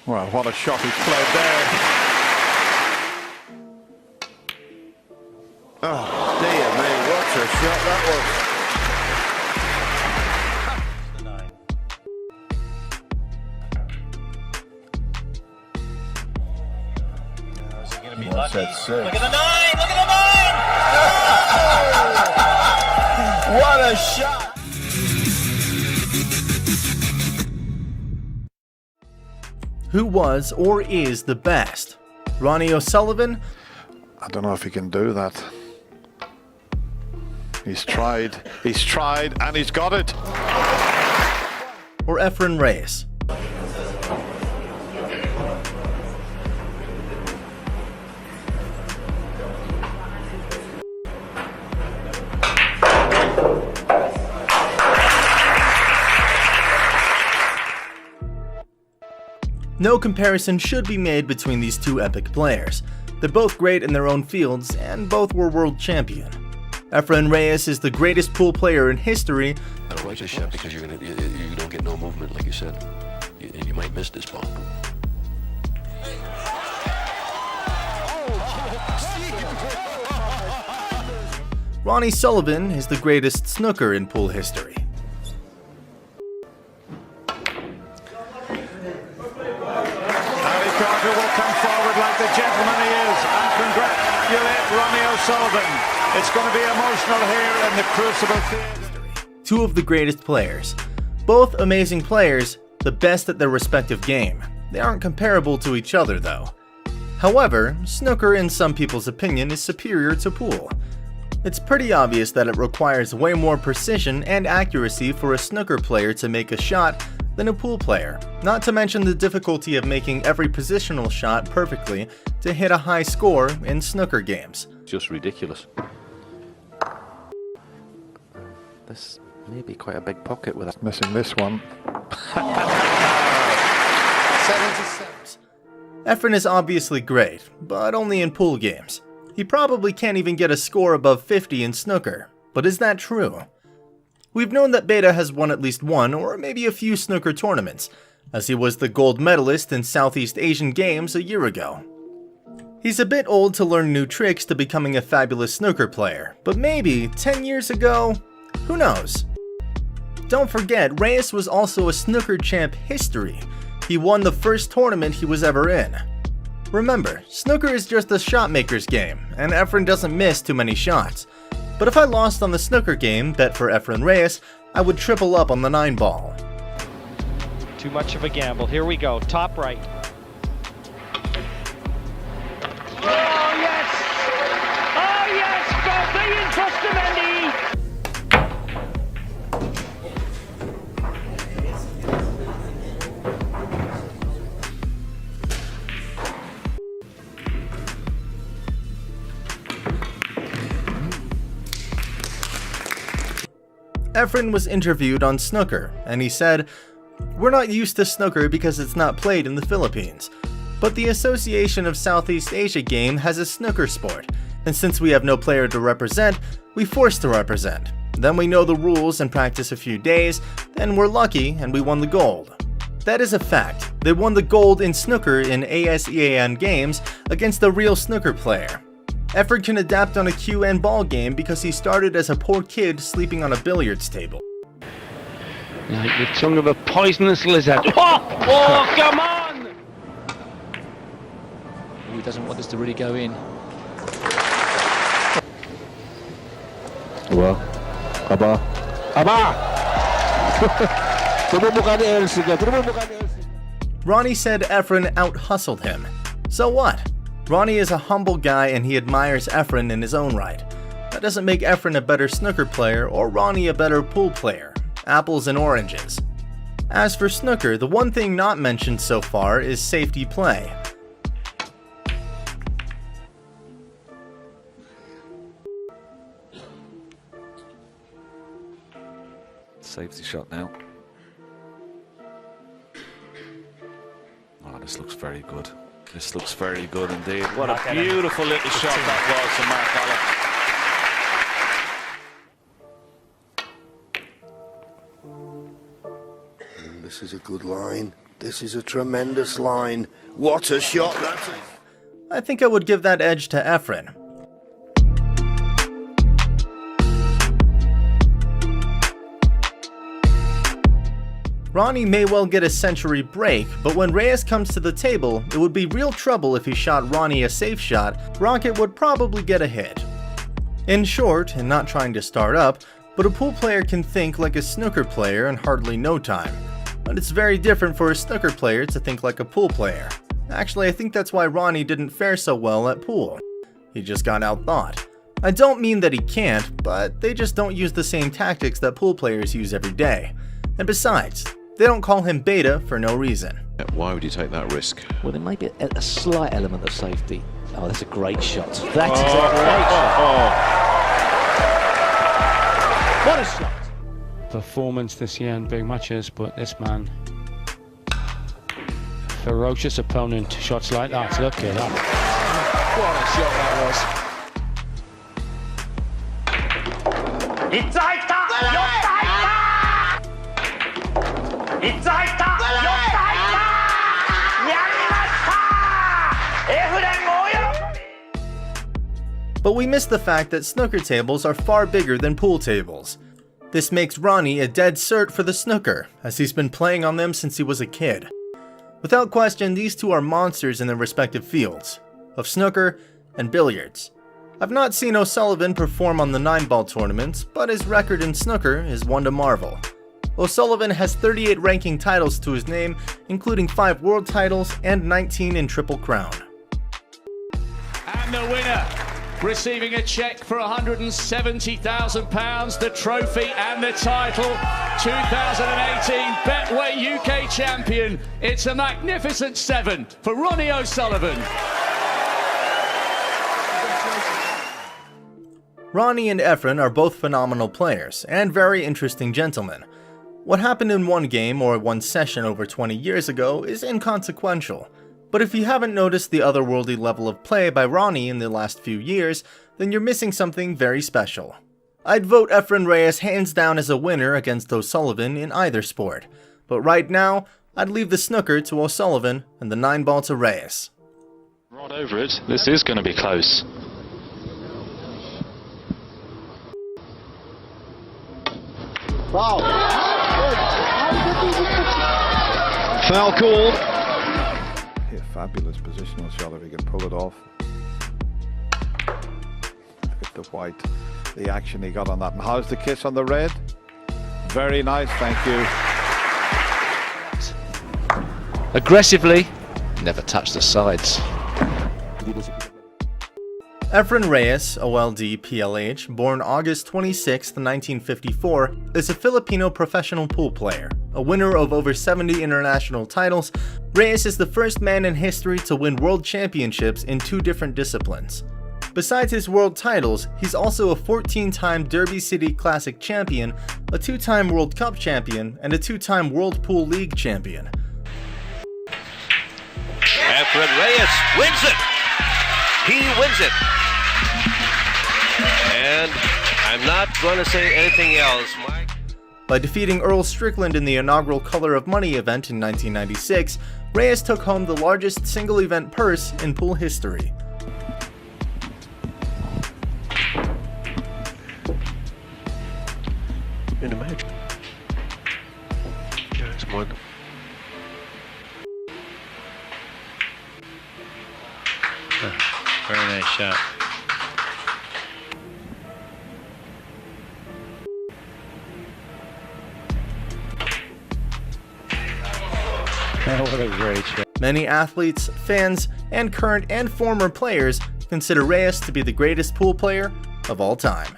Well, what a shot he's played there. Oh, dear me, what a shot that was. Look at the 9! Look at the 9! What a shot! Who was or is the best? Ronnie or Sullivan? I don't know if he can do that. He's tried, and he's got it. Or Efren Reyes? No comparison should be made between these two epic players. They're both great in their own fields, and both were world champion. Efren Reyes is the greatest pool player in history. I don't like this shot because you don't get no movement, like you said, and you might miss this ball. Ronnie Sullivan is the greatest snooker in pool history. Carter will come forward like the gentleman he is and congratulate Ronnie O'Sullivan. It's going to be emotional here in the Crucible Theatre. Two of the greatest players. Both amazing players, the best at their respective game. They aren't comparable to each other though. However, snooker in some people's opinion is superior to pool. It's pretty obvious that it requires way more precision and accuracy for a snooker player to make a shot than a pool player, not to mention the difficulty of making every positional shot perfectly to hit a high score in snooker games. Just ridiculous. This may be quite a big pocket with it. Missing this one. 77. Efren is obviously great, but only in pool games. He probably can't even get a score above 50 in snooker, but is that true? We've known that Beta has won at least one or maybe a few snooker tournaments, as he was the gold medalist in Southeast Asian Games a year ago. He's a bit old to learn new tricks to becoming a fabulous snooker player, but maybe 10 years ago? Who knows? Don't forget, Reyes was also a snooker champ history. He won the first tournament he was ever in. Remember, snooker is just a shot maker's game, and Efren doesn't miss too many shots. But if I lost on the snooker game, bet for Efren Reyes, I would triple up on the 9-ball. Too much of a gamble. Here we go. Top right. Oh, yes! Oh, yes! Billion Trustamendi! Efren was interviewed on snooker, and he said, "We're not used to snooker because it's not played in the Philippines. But the Association of Southeast Asia game has a snooker sport, and since we have no player to represent, we forced to represent. Then we know the rules and practice a few days, and we're lucky and we won the gold." That is a fact. They won the gold in snooker in ASEAN games against a real snooker player. Efren can adapt on a cue and ball game because he started as a poor kid sleeping on a billiards table. Like the tongue of a poisonous lizard. Oh, come on! He doesn't want this to really go in. Well, Aba. Ronnie said Efren out-hustled him. So what? Ronnie is a humble guy and he admires Efren in his own right. That doesn't make Efren a better snooker player or Ronnie a better pool player. Apples and oranges. As for snooker, the one thing not mentioned so far is safety play. Safety shot now. Oh, this looks very good. This looks very good indeed. What a beautiful little shot that was from Mark Allen. This is a good line. This is a tremendous line. What a shot that is. I think I would give that edge to Efren. Ronnie may well get a century break, but when Reyes comes to the table, it would be real trouble if he shot Ronnie a safe shot. Rocket would probably get a hit. In short, and not trying to start up, but a pool player can think like a snooker player in hardly no time. But it's very different for a snooker player to think like a pool player. Actually, I think that's why Ronnie didn't fare so well at pool. He just got outthought. I don't mean that he can't, but they just don't use the same tactics that pool players use every day. And besides, they don't call him beta for no reason. Why would you take that risk? Well, there may be a slight element of safety. Oh, that's a great shot. That is a great shot. What a shot. Performance this year in big matches, but this man, ferocious opponent, shots like that. Look at that. What a shot that was. It's But we miss the fact that snooker tables are far bigger than pool tables. This makes Ronnie a dead cert for the snooker, as he's been playing on them since he was a kid. Without question, these two are monsters in their respective fields, of snooker and billiards. I've not seen O'Sullivan perform on the 9-ball tournaments, but his record in snooker is one to marvel. O'Sullivan has 38 ranking titles to his name, including 5 world titles and 19 in Triple Crown. And the winner, receiving a cheque for £170,000, the trophy and the title, 2018 Betway UK champion. It's a magnificent 7 for Ronnie O'Sullivan. Ronnie and Efren are both phenomenal players, and very interesting gentlemen. What happened in one game or one session over 20 years ago is inconsequential. But if you haven't noticed the otherworldly level of play by Ronnie in the last few years, then you're missing something very special. I'd vote Efren Reyes hands down as a winner against O'Sullivan in either sport. But right now, I'd leave the snooker to O'Sullivan and the 9-ball to Reyes. Right over it, this is going to be close. Foul. Foul called. A fabulous positional shot if he can pull it off. Look at the white, the action he got on that. And how's the kiss on the red? Very nice, thank you. Aggressively, never touch the sides. Efren Reyes, OLD PLH, born August 26, 1954, is a Filipino professional pool player. A winner of over 70 international titles, Reyes is the first man in history to win world championships in 2 different disciplines. Besides his world titles, he's also a 14-time Derby City Classic champion, a 2-time World Cup champion, and a 2-time World Pool League champion. Efren Reyes wins it! He wins it! And I'm not going to say anything else, Mike. By defeating Earl Strickland in the inaugural Color of Money event in 1996, Reyes took home the largest single event purse in pool history. In a match. Yes, Mark. Very nice shot. What a great shot. Many athletes, fans, and current and former players consider Reyes to be the greatest pool player of all time.